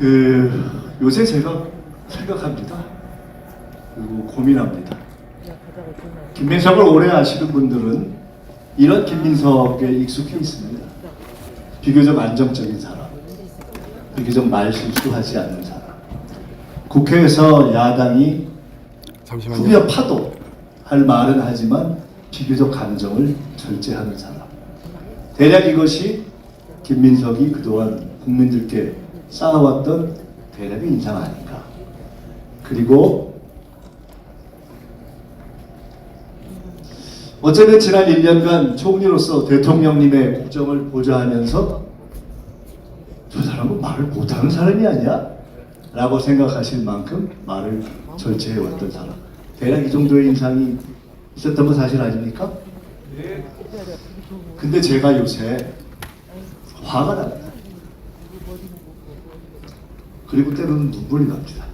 요새 제가 생각합니다. 그리고 고민합니다. 김민석을 오래 아시는 분들은 이런 김민석에 익숙해 있습니다. 비교적 안정적인 사람, 비교적 말 실수하지 않는 사람, 국회에서 야당이 후벼 파도 할 말은 하지만 비교적 감정을 절제하는 사람. 대략 이것이 김민석이 그동안 국민들께 쌓아왔던 대략의 인상 아닌가. 그리고 어쩌면 지난 1년간 총리로서 대통령님의 국정을 보좌하면서 저 사람은 말을 못하는 사람이 아니야? 라고 생각하실 만큼 말을 절제해왔던 사람. 대략 이 정도의 인상이 있었던 거 사실 아닙니까? 근데 제가 요새 화가 납니다. 그리고 때로는 눈물이 납니다.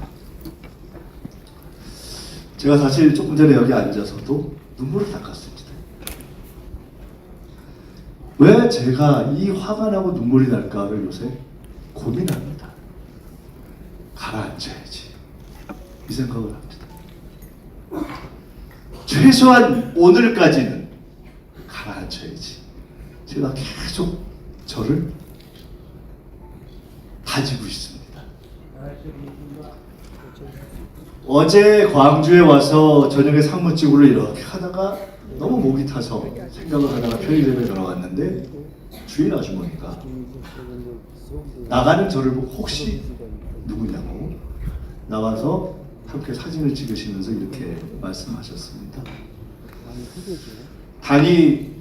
제가 사실 조금 전에 여기 앉아서도 눈물을 닦았습니다. 왜 제가 이 화가 나고 눈물이 날까를 요새 고민합니다. 가라앉혀야지. 이 생각을 합니다. 최소한 오늘까지는 가라앉혀야지. 제가 계속 저를 다지고 있습니다. 어제 광주에 와서 저녁에 상무찌개를 이렇게 하다가 너무 목이 타서 생각을 하다가 편의점에 들어갔는데 주인 아주머니가 나가는 저를 보고 혹시 누구냐고 나와서 함께 사진을 찍으시면서 이렇게 말씀하셨습니다. 당이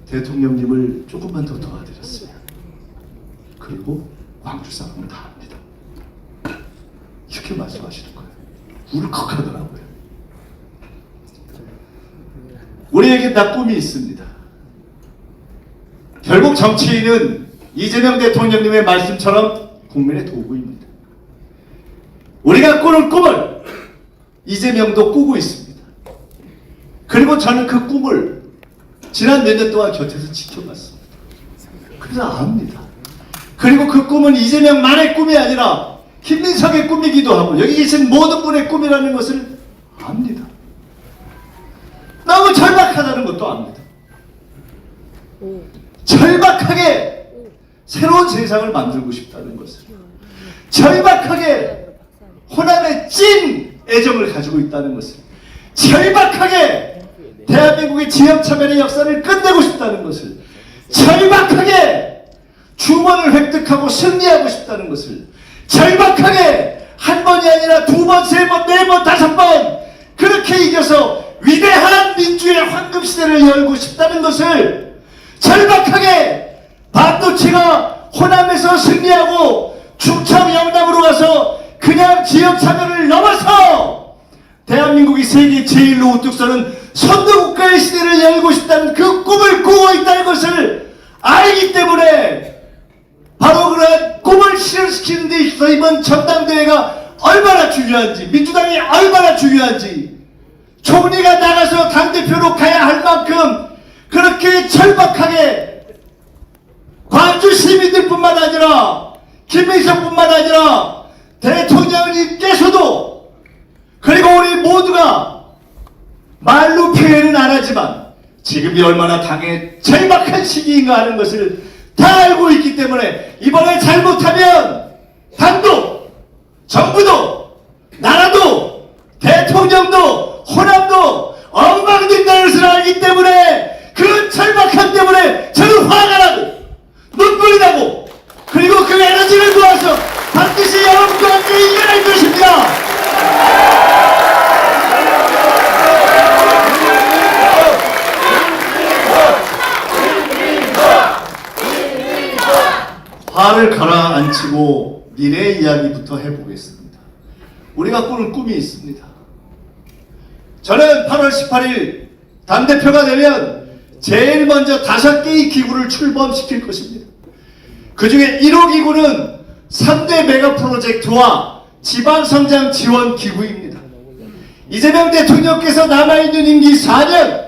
대통령님을 조금만 더 도와드렸으면 그리고 광주 사람은 다 합니다. 이렇게 말씀하시는 거예요. 울컥하더라고요. 우리에게 다 꿈이 있습니다. 결국 정치인은 이재명 대통령님의 말씀처럼 국민의 도구입니다. 우리가 꾸는 꿈을 이재명도 꾸고 있습니다. 그리고 저는 그 꿈을 지난 몇 년 동안 곁에서 지켜봤습니다. 그래서 압니다. 그리고 그 꿈은 이재명만의 꿈이 아니라 김민석의 꿈이기도 하고 여기 계신 모든 분의 꿈이라는 것을 압니다. 너무 절박하다는 것도 압니다. 절박하게 새로운 세상을 만들고 싶다는 것을, 절박하게 호남의 찐 애정을 가지고 있다는 것을, 절박하게 대한민국의 지역차별의 역사를 끝내고 싶다는 것을, 절박하게 주권을 획득하고 승리하고 싶다는 것을, 절박하게 한 번이 아니라 두 번, 세 번, 네 번, 다섯 번 그렇게 이겨서 위대한 민주의 황금시대를 열고 싶다는 것을, 절박하게 반도체가 호남에서 승리하고 충청 영남으로 가서 그냥 지역차별을 넘어서 대한민국이 세계 제일로 우뚝 서는 선도국가의 시대를 열고 싶다는 그 꿈을 꾸고 있다는 것을 알기 때문에 바로 그런 꿈을 실현시키는 데 있어서 이번 전당대회가 얼마나 중요한지, 민주당이 얼마나 중요한지, 총리가 나가서 당대표로 가야 할 만큼 그렇게 절박하게 광주 시민들뿐만 아니라 김민석뿐만 아니라 대통령님께서도 그리고 우리 모두가 말로 표현은 안 하지만 지금이 얼마나 당의 절박한 시기인가 하는 것을 다 알고 있기 때문에 이번에 잘못하면 당도, 정부도, 나라도, 대통령도, 호남도 엉망된다는 것을 알기 때문에 그 절박함 때문에 저는 화가 나고 눈물이 나고 그리고 그 에너지를 모아서 반드시 여러분과 함께 이겨낼 것입니다. 화를 가라앉히고 미래의 이야기부터 해보겠습니다. 우리가 꾸는 꿈이 있습니다. 저는 8월 18일 당대표가 되면 제일 먼저 5개의 기구를 출범시킬 것입니다. 그 중에 1호 기구는 3대 메가 프로젝트와 지방성장 지원 기구입니다. 이재명 대통령께서 남아있는 임기 4년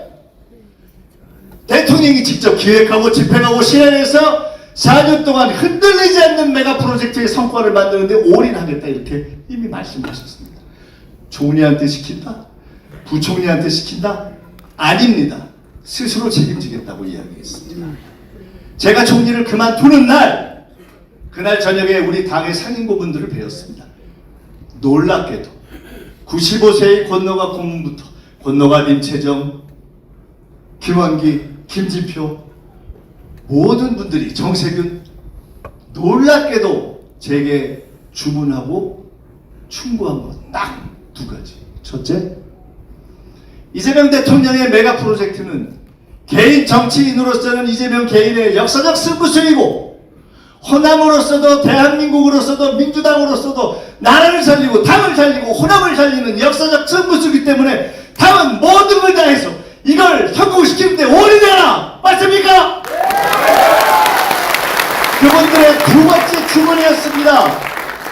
대통령이 직접 기획하고 집행하고 실행해서 4년 동안 흔들리지 않는 메가 프로젝트의 성과를 만드는데 올인하겠다 이렇게 이미 말씀하셨습니다. 총리한테 시킨다? 부총리한테 시킨다? 아닙니다. 스스로 책임지겠다고 이야기했습니다. 제가 총리를 그만두는 날, 그날 저녁에 우리 당의 상임고분들을 배웠습니다. 놀랍게도 95세의 권노가 고문부터 권노가 임채정, 김원기, 김진표 모든 분들이 정세균 놀랍게도 제게 주문하고 충고한 것 딱 두 가지. 첫째, 이재명 대통령의 메가 프로젝트는 개인 정치인으로서는 이재명 개인의 역사적 승부수이고 호남으로서도 대한민국으로서도 민주당으로서도 나라를 살리고 당을 살리고 호남을 살리는 역사적 승부수이기 때문에 당은 모든 걸 다해서 이걸 성공시키는데 올인해라! 맞습니까? 그분들의 두 번째 주문이었습니다.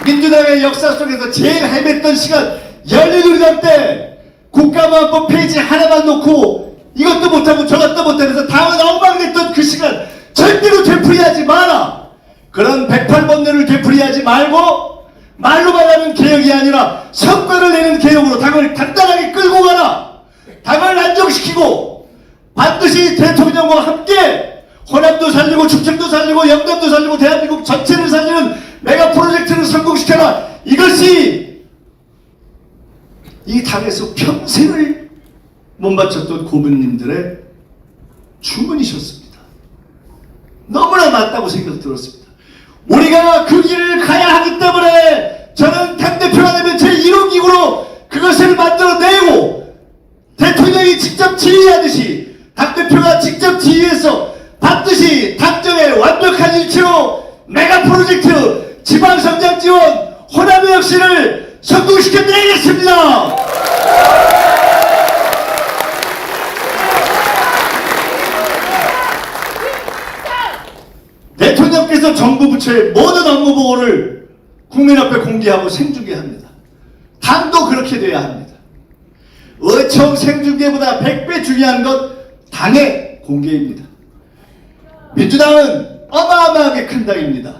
민주당의 역사 속에서 제일 헤맸던 시간 열린우리당 때 국가보안법 페이지 하나만 놓고 이것도 못하고 저것도 못하면서 당은 엉망됐던 그 시간 절대로 되풀이하지 마라. 그런 108번뇌를 되풀이하지 말고 말로만 하는 개혁이 아니라 성과를 내는 개혁으로 당을 단단하게 끌고 가라. 당을 안정시키고 반드시 대통령과 함께 호남도 살리고 충청도 살리고 영남도 살리고 대한민국 전체를 살리는 메가 프로젝트를 성공시켜라. 이것이 이 당에서 평생을 못 바쳤던 고문님들의 주문이셨습니다. 너무나 맞다고 생각 들었습니다. 우리가 그 길을 가야 하기 때문에 저는 당대표가 되면 제1호기구로 그것을 만들어내고 대통령이 직접 지휘하듯이 당대표가 직접 지휘해서 반드시 당정의 완벽한 일치로 메가 프로젝트 지방성장 지원 호남의 혁신을 성공시켜드리겠습니다. 대통령께서 정부 부처의 모든 업무 보고를 국민 앞에 공개하고 생중계합니다. 당도 그렇게 돼야 합니다. 의총 생중계보다 100배 중요한 것 당의 공개입니다. 민주당은 어마어마하게 큰 당입니다.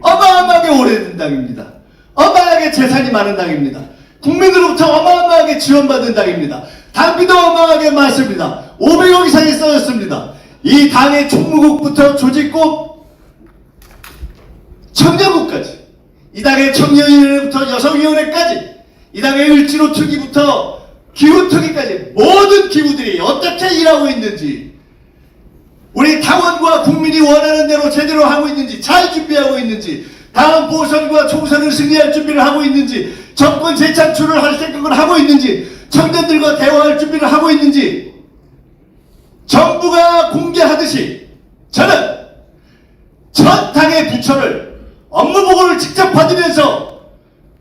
어마어마하게 오래된 당입니다. 어마어마하게 재산이 많은 당입니다. 국민으로부터 어마어마하게 지원받은 당입니다. 당비도 어마어마하게 많습니다. 500억 이상이 써졌습니다. 이 당의 총무국부터 조직국, 청년국까지, 이 당의 청년위원회부터 여성위원회까지, 이 당의 을지로 특위부터 기후특위까지 모든 기구들이 어떻게 일하고 있는지, 우리 당원과 국민이 원하는 대로 제대로 하고 있는지, 잘 준비하고 있는지, 다음 보선과 총선을 승리할 준비를 하고 있는지, 정권 재창출을 할 생각을 하고 있는지, 청년들과 대화할 준비를 하고 있는지 정부가 공개하듯이 저는 전 당의 부처를 업무 보고를 직접 받으면서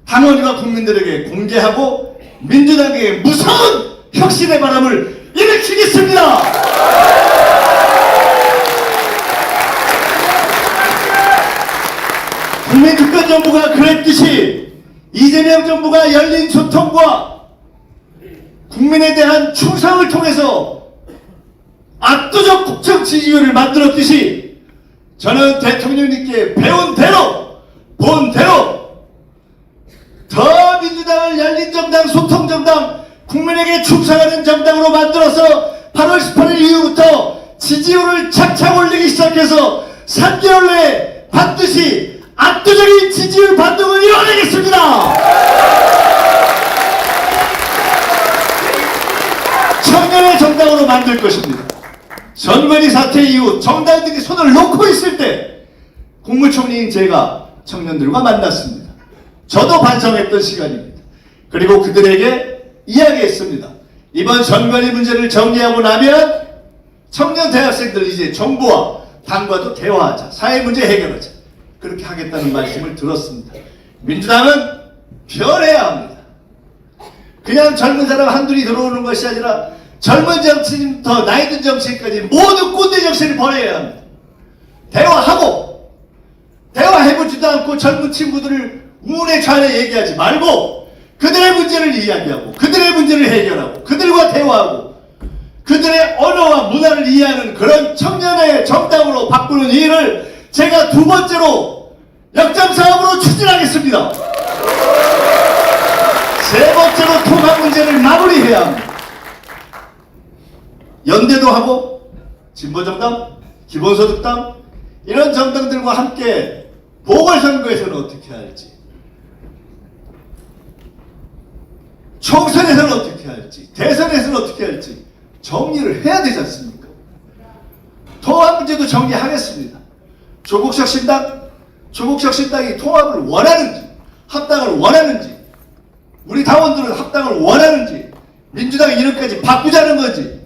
당원과 국민들에게 공개하고 민주당에게 무서운 혁신의 바람을 일으키겠습니다. 국민주권정부가 그랬듯이 이재명 정부가 열린 소통과 국민에 대한 충성을 통해서 압도적 국정 지지율을 만들었듯이 저는 대통령님께 배운 대로 본 대로 더 민주당을 열린 정당, 소통 정당, 국민에게 충성하는 정당으로 만들어서 8월 18일 이후부터 지지율을 착착 올리기 시작해서 3개월 내에 반드시 압도적인 지지율 반동을 이뤄내겠습니다. 청년의 정당으로 만들 것입니다. 전관위 사태 이후 정당들이 손을 놓고 있을 때 국무총리인 제가 청년들과 만났습니다. 저도 반성했던 시간입니다. 그리고 그들에게 이야기했습니다. 이번 전관위 문제를 정리하고 나면 청년 대학생들 이제 정부와 당과도 대화하자, 사회 문제 해결하자, 그렇게 하겠다는 말씀을 들었습니다. 민주당은 변해야 합니다. 그냥 젊은 사람 한둘이 들어오는 것이 아니라 젊은 정치인부터 나이 든 정치인까지 모두 꼰대 정치를 버려야 합니다. 대화하고, 대화해보지도 않고 젊은 친구들을 우물에 좌에 얘기하지 말고 그들의 문제를 이야기하고 그들의 문제를 해결하고 그들과 대화하고 그들의 언어와 문화를 이해하는 그런 청년의 정당으로 바꾸는 일을 제가 두 번째로 역점사업으로 추진하겠습니다. 세 번째로 통합 문제를 마무리해야 합니다. 연대도 하고 진보정당, 기본소득당 이런 정당들과 함께 보궐선거에서는 어떻게 할지, 총선에서는 어떻게 할지, 대선에서는 어떻게 할지 정리를 해야 되지 않습니까? 통합 문제도 정리하겠습니다. 조국혁 신당이 통합을 원하는지, 합당을 원하는지, 우리 당원들은 합당을 원하는지, 민주당의 이름까지 바꾸자는 건지,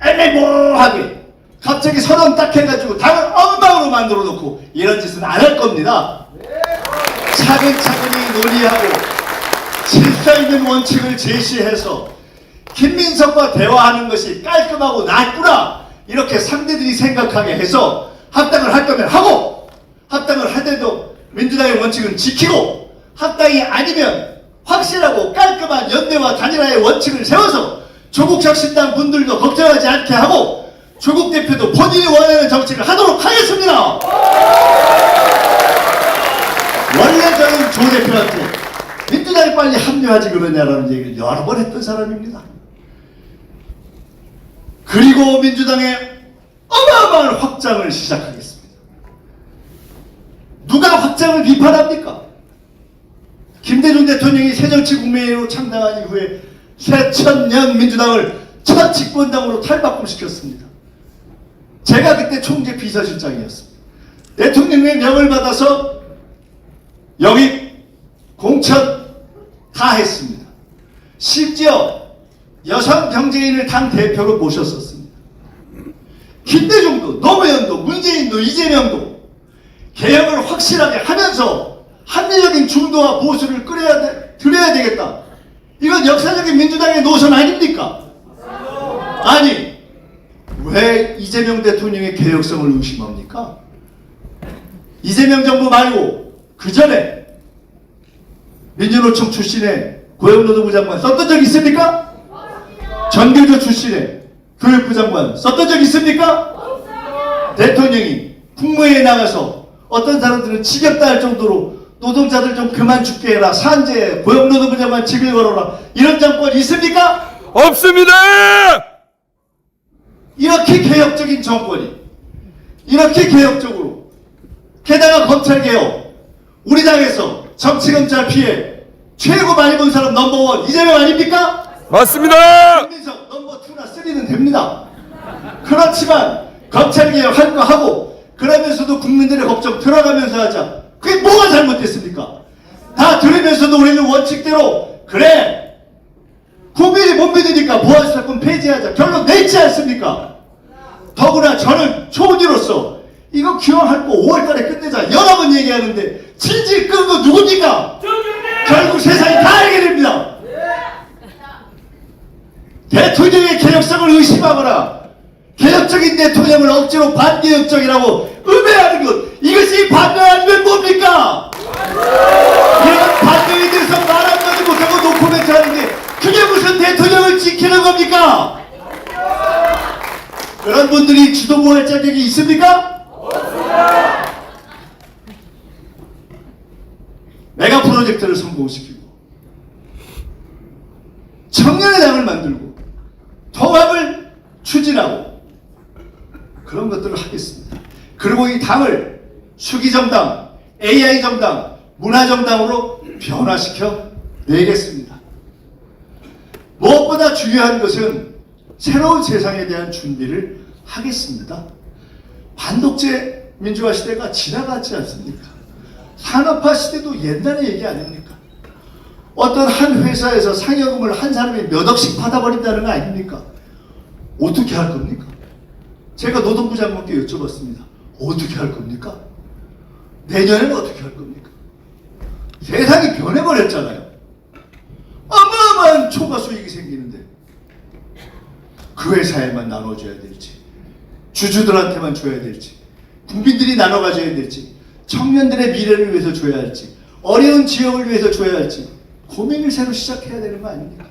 애매모호하게 갑자기 선언 딱 해가지고 당을 엉망으로 만들어 놓고 이런 짓은 안 할 겁니다. 차근차근히 논의하고 질서 있는 원칙을 제시해서 김민석과 대화하는 것이 깔끔하고 낫구나 이렇게 상대들이 생각하게 해서 합당을 할 거면 하고, 합당을 하더라도 민주당의 원칙은 지키고, 합당이 아니면 확실하고 깔끔한 연대와 단일화의 원칙을 세워서 조국혁 신당 분들도 걱정하지 않게 하고 조국 대표도 본인이 원하는 정책을 하도록 하겠습니다. 원래 저는 조 대표한테 민주당이 빨리 합류하지 그러냐라는 얘기를 여러 번 했던 사람입니다. 그리고 민주당의 어마어마한 확장을 시작하겠습니다. 누가 확장을 비판합니까? 김대중 대통령이 새정치국민회의로 창당한 이후에 새천년 민주당을 첫 집권당으로 탈바꿈시켰습니다. 제가 그때 총재 비서실장이었습니다. 대통령의 명을 받아서 영입, 공천 다 했습니다. 심지어 여성 경제인을 당 대표로 모셨었습니다. 김대중도, 노무현도, 문재인도, 이재명도 개혁을 확실하게 하면서 합리적인 중도와 보수를 드려야 되겠다. 이건 역사적인 민주당의 노선 아닙니까? 아니, 왜 이재명 대통령의 개혁성을 의심합니까? 이재명 정부 말고 그 전에 민주노총 출신의 고용노동부 장관 썼던 적 있습니까? 전교조 출신의 교육부 장관 썼던 적 있습니까? 대통령이 국무회의에 나가서 어떤 사람들은 지겹다 할 정도로 노동자들 좀 그만 죽게 해라, 산재, 고용노동부 장관 직을 걸어라, 이런 정권 있습니까? 없습니다! 이렇게 개혁적인 정권이, 이렇게 개혁적으로, 게다가 검찰개혁, 우리 당에서 정치검찰 피해 최고 많이 본 사람 넘버원 이재명 아닙니까? 맞습니다! 김민석 넘버 2나 3는 됩니다. 그렇지만 검찰개혁 할 거 하고 그러면서도 국민들의 걱정 들어가면서 하자. 그게 뭐가 잘못됐습니까? 다 들으면서도 우리는 원칙대로 그래, 국민이 못 믿으니까 보안수사권 폐지하자 결론 냈지 않습니까? 더구나 저는 총리로서 이거 기왕할 거 5월달에 끝내자 여러 번 얘기하는데 질질 끄는 거 누굽니까? 결국 세상이 다 알게 됩니다. 대통령의 개혁성을 의심하거나 개혁적인 대통령을 억지로 반개혁적이라고 음해하는 것, 이것이 반대 아니면 뭡니까? 이런 반대에 대해서 말 한마디 못하고 노코멘트 하는데 그게 무슨 대통령을 지키는 겁니까? 그런 분들이 지도부 할 자격이 있습니까? 없습니다. 메가 프로젝트를 성공시키고 청년의 당을 만들고 통합을 추진하고 그런 것들을 하겠습니다. 그리고 이 당을 수기정당, AI정당, 문화정당으로 변화시켜 내겠습니다. 무엇보다 중요한 것은 새로운 세상에 대한 준비를 하겠습니다. 반독재 민주화 시대가 지나갔지 않습니까? 산업화 시대도 옛날의 얘기 아닙니까? 어떤 한 회사에서 상여금을 한 사람이 몇 억씩 받아버린다는 거 아닙니까? 어떻게 할 겁니까? 제가 노동부 장관께 여쭤봤습니다. 어떻게 할 겁니까? 내년에는 어떻게 할 겁니까? 세상이 변해버렸잖아요. 어마어마한 초과 수익이 생기는데 그 회사에만 나눠줘야 될지, 주주들한테만 줘야 될지, 국민들이 나눠 가져야 될지, 청년들의 미래를 위해서 줘야 할지, 어려운 지역을 위해서 줘야 할지 고민을 새로 시작해야 되는 거 아닙니까?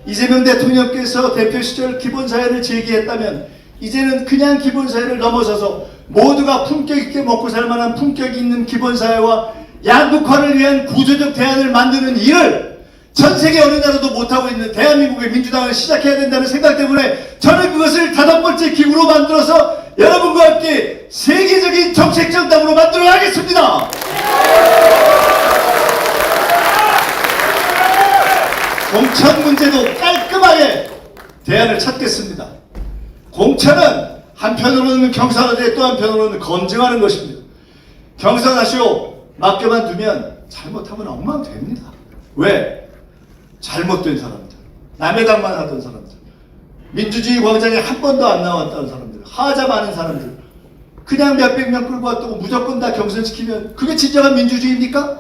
이재명 대통령께서 대표 시절 기본사회를 제기했다면 이제는 그냥 기본사회를 넘어서서 모두가 품격 있게 먹고 살 만한 품격 있는 기본사회와 양극화를 위한 구조적 대안을 만드는 일을 전 세계 어느 나라도 못하고 있는 대한민국의 민주당을 시작해야 된다는 생각 때문에 저는 그것을 5번째 기구로 만들어서 여러분과 함께 세계적인 정책 정당으로 만들어 가겠습니다. 공천 문제도 깔끔하게 대안을 찾겠습니다. 공천은 한편으로는 경선하되 또 한편으로는 검증하는 것입니다. 경선하시오 맡겨만 두면 잘못하면 엉망됩니다. 왜? 잘못된 사람들, 남의 당만 하던 사람들, 민주주의 광장에 한 번도 안 나왔다는 사람들, 하자 많은 사람들, 그냥 몇백 명 끌고 왔다고 무조건 다 경선시키면 그게 진정한 민주주의입니까?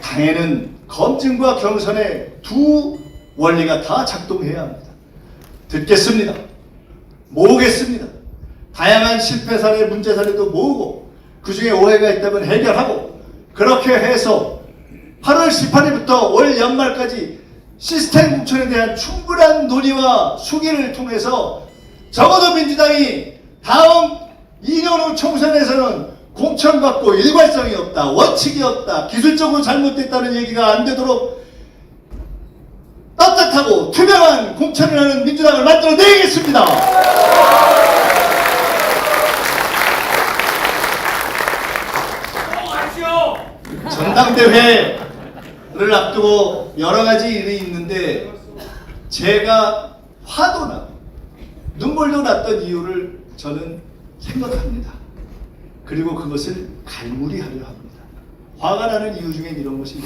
당에는 검증과 경선의 두 원리가 다 작동해야 합니다. 듣겠습니다. 모으겠습니다. 다양한 실패 사례, 문제 사례도 모으고 그 중에 오해가 있다면 해결하고 그렇게 해서 8월 18일부터 올 연말까지 시스템 공천에 대한 충분한 논의와 수기를 통해서 적어도 민주당이 다음 2년 후 총선에서는 공천받고 일관성이 없다, 원칙이 없다, 기술적으로 잘못됐다는 얘기가 안 되도록 떳떳하고 투명한 공천을 하는 민주당을 만들어내겠습니다. 전당대회를 앞두고 여러 가지 일이 있는데 제가 화도 나고 눈물도 났던 이유를 저는 생각합니다. 그리고 그것을 갈무리하려 합니다. 화가 나는 이유 중에 이런 것이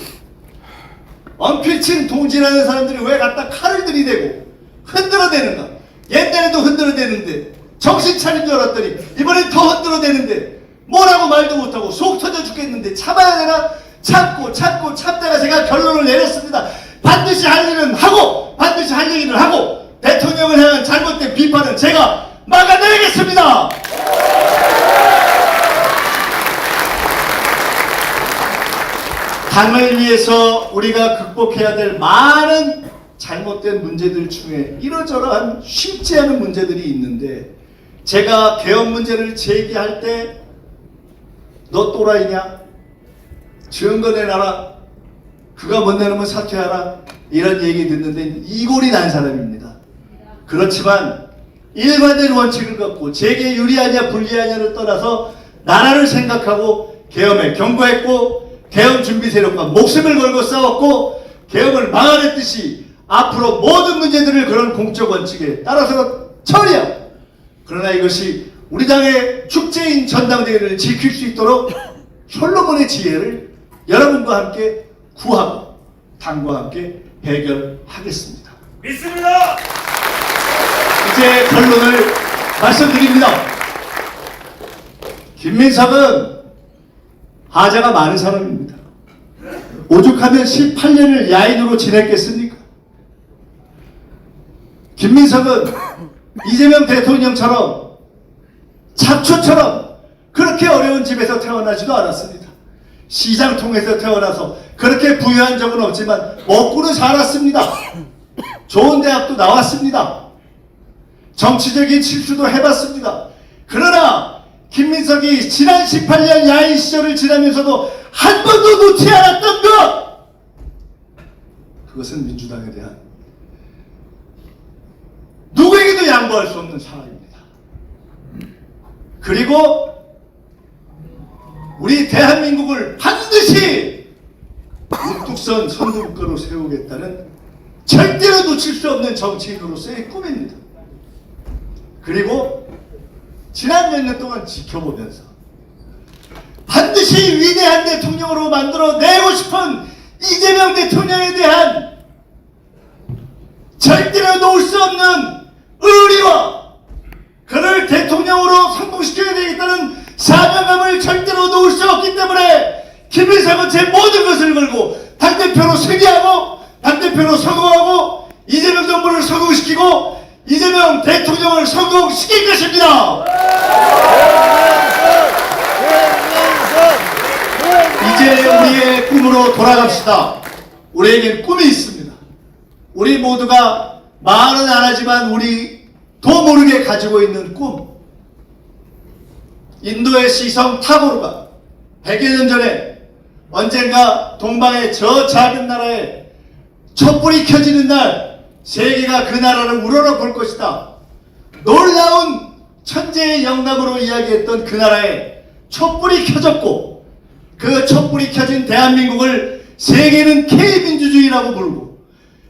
언필친 동지라는 사람들이 왜 갖다 칼을 들이대고 흔들어대는가. 옛날에도 흔들어대는데 정신 차린 줄 알았더니 이번엔 더 흔들어대는데 뭐라고 말도 못하고 속 터져 죽겠는데 참아야 되나? 참다가 제가 결론을 내렸습니다. 반드시 할 일은 하고 반드시 할 얘기를 하고 대통령을 향한 잘못된 비판은 제가 막아내겠습니다. 당을 위해서 우리가 극복해야 될 많은 잘못된 문제들 중에 이러저러한 쉽지 않은 문제들이 있는데 제가 개헌 문제를 제기할 때 너 또라이냐? 증거 내놔라. 그가 못 내놓으면 사퇴하라. 이런 얘기 듣는데 이골이 난 사람입니다. 그렇지만 일관된 원칙을 갖고 제게 유리하냐 불리하냐를 떠나서 나라를 생각하고 계엄에 경고했고 계엄 준비 세력과 목숨을 걸고 싸웠고 계엄을 막아냈듯이 앞으로 모든 문제들을 그런 공적 원칙에 따라서 처리하고 그러나 이것이 우리 당의 축제인 전당대회를 지킬 수 있도록 솔로몬의 지혜를 여러분과 함께 구하고 당과 함께 해결하겠습니다. 믿습니다. 이제 결론을 말씀드립니다. 김민석은 하자가 많은 사람입니다. 오죽하면 18년을 야인으로 지냈겠습니까? 김민석은 이재명 대통령처럼 잡초처럼 그렇게 어려운 집에서 태어나지도 않았습니다. 시장 통해서 태어나서 그렇게 부유한 적은 없지만 먹고는 살았습니다. 좋은 대학도 나왔습니다. 정치적인 실수도 해봤습니다. 그러나 김민석이 지난 18년 야인 시절을 지나면서도 한 번도 놓지 않았던 것! 그것은 민주당에 대한 누구에게도 양보할 수 없는 사랑입니다. 그리고 우리 대한민국을 반드시 우뚝선 선두국가로 세우겠다는 절대로 놓칠 수 없는 정치인으로서의 꿈입니다. 그리고 지난 몇 년 동안 지켜보면서 반드시 위대한 대통령으로 만들어내고 싶은 이재명 대통령에 대한 절대로 놓을 수 없는 의리와 그를 대통령으로 성공시켜야 되겠다는 사명감을 절대로 놓을 수 없기 때문에 김민석은 제 모든 것을 걸고 당대표로 승리하고 당대표로 성공하고 이재명 정부를 성공시키고 이재명 대통령을 성공시킬 것입니다. 이제 우리의 꿈으로 돌아갑시다. 우리에겐 꿈이 있습니다. 우리 모두가 말은 안 하지만 우리도 모르게 가지고 있는 꿈. 인도의 시성 타고르가 100여 년 전에 언젠가 동방의 저 작은 나라에 촛불이 켜지는 날 세계가 그 나라를 우러러 볼 것이다. 놀라운 천재의 영감으로 이야기했던 그 나라에 촛불이 켜졌고 그 촛불이 켜진 대한민국을 세계는 K민주주의라고 부르고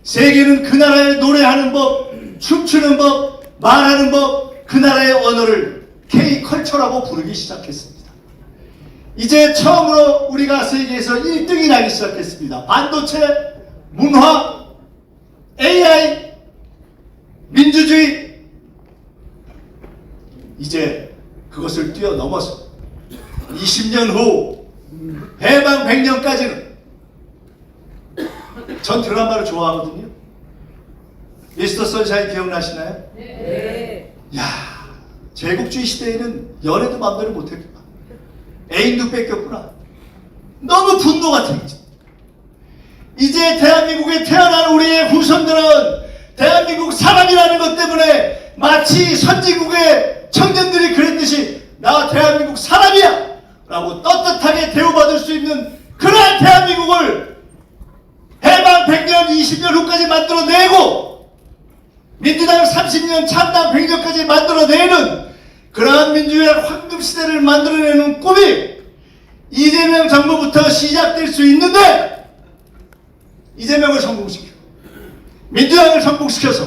세계는 그 나라의 노래하는 법, 춤추는 법, 말하는 법, 그 나라의 언어를 K컬처라고 부르기 시작했습니다. 이제 처음으로 우리가 세계에서 1등이 나기 시작했습니다. 반도체, 문화, AI, 민주주의. 이제 그것을 뛰어넘어서 20년 후 해방 100년까지는 전 드라마를 좋아하거든요. 미스터 선샤인 기억나시나요? 네. 야, 제국주의 시대에는 연애도 마음대로 못했구나. 애인도 뺏겼구나. 너무 분노가 튀기죠. 이제 대한민국에 태어난 우리의 후손들은 대한민국 사람이라는 것 때문에 마치 선진국의 청년들이 그랬듯이 나 대한민국 사람이야 라고 떳떳하게 대우받을 수 있는 그러한 대한민국을 해방 100년, 20년 후까지 만들어내고 민주당 30년, 창당 100년까지 만들어내는 그러한 민주의 황금시대를 만들어내는 꿈이 이재명 정부부터 시작될 수 있는데 이재명을 성공시켜 민주당을 성공시켜서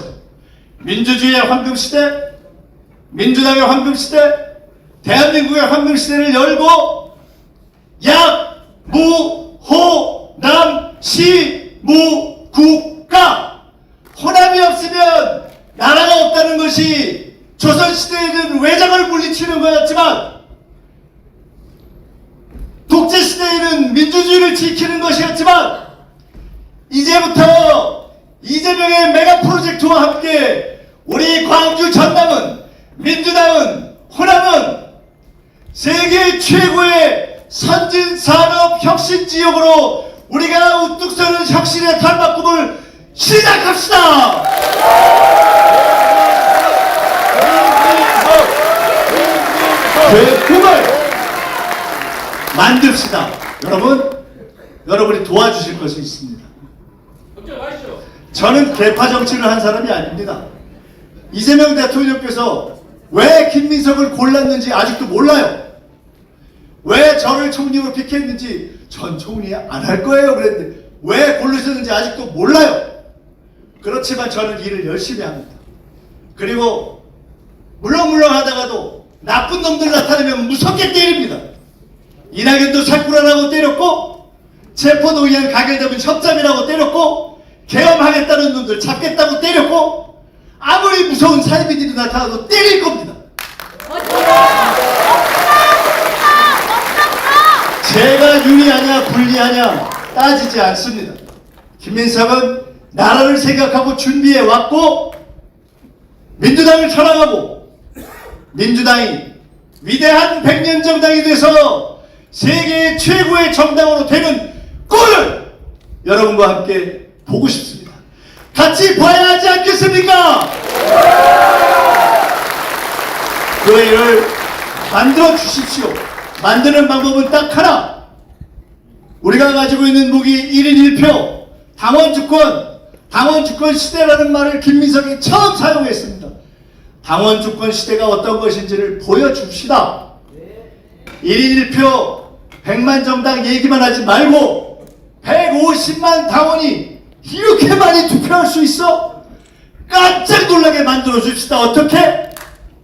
민주주의의 황금시대, 민주당의 황금시대, 대한민국의 황금시대를 열고 약, 무, 호, 남, 시, 무, 국가 호남이 없으면 나라가 없다는 것이 조선시대에는 외장을 물리치는 거였지만 독재시대에는 민주주의를 지키는 것이었지만 이제부터 이재명의 메가 프로젝트와 함께 우리 광주 전남은 민주당은 호남은 세계 최고의 선진산업 혁신지역으로 우리가 우뚝 서는 혁신의 탈바꿈을 시작합시다. 그 꿈을 만듭시다. 여러분이 도와주실 것이 있습니다. 저는 개파 정치를 한 사람이 아닙니다. 이재명 대통령께서 왜 김민석을 골랐는지 아직도 몰라요. 왜 저를 총리로 픽했는지 전 총리 안 할 거예요 그랬는데 왜 고르셨는지 아직도 몰라요. 그렇지만 저는 일을 열심히 합니다. 그리고 물렁물렁 하다가도 나쁜 놈들 나타나면 무섭게 때립니다. 이낙연도 사꾸라라고 때렸고 체포동의안 가결되면 협잡이라고 때렸고 계엄하겠다는 놈들 잡겠다고 때렸고 아무리 무서운 사이비들이 나타나도 때릴 겁니다. 제가 유리하냐 불리하냐 따지지 않습니다. 김민석은 나라를 생각하고 준비해 왔고 민주당을 사랑하고 민주당이 위대한 100년 정당이 돼서 세계 최고의 정당으로 되는 꼴을 여러분과 함께 보고 싶습니다. 같이 봐야 하지 않겠습니까? 그 일을 만들어 주십시오. 만드는 방법은 딱 하나. 우리가 가지고 있는 무기 1인 1표 당원주권 시대라는 말을 김민석이 처음 사용했습니다. 당원주권 시대가 어떤 것인지를 보여줍시다. 1인 1표 100만 정당 얘기만 하지 말고 150만 당원이 이렇게 많이 투표할 수 있어? 깜짝 놀라게 만들어 줍시다. 어떻게?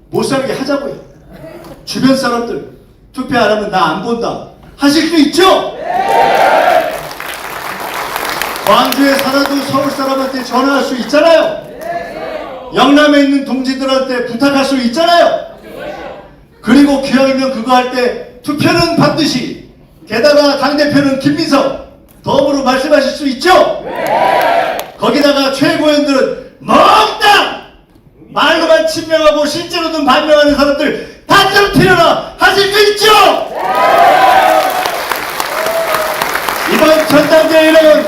못 살게 하자고요. 주변 사람들 투표 안 하면 나 안 본다 하실 수 있죠? 광주에 살아도 서울 사람한테 전화할 수 있잖아요. 영남에 있는 동지들한테 부탁할 수 있잖아요. 그리고 기왕이면 그거 할 때 투표는 반드시, 게다가 당대표는 김민석 덤으로 말씀하실 수 있죠? 거기다가 최고위원들은 멍땅! 말로만 친명하고 실제로는 반명하는 사람들 다 떨어뜨려라 하실 수 있죠? 이번 전당대회는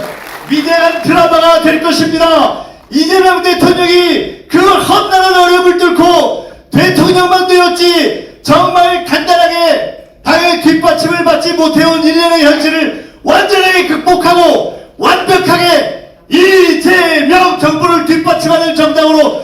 위대한 드라마가 될 것입니다. 이재명 대통령이 그 험난한 어려움을 뚫고 대통령만 되었지 정말 간단하게 당의 뒷받침을 받지 못해온 일련의 현실을 완전하게 극복하고 완벽하게 이재명 정부를 뒷받침하는 정당으로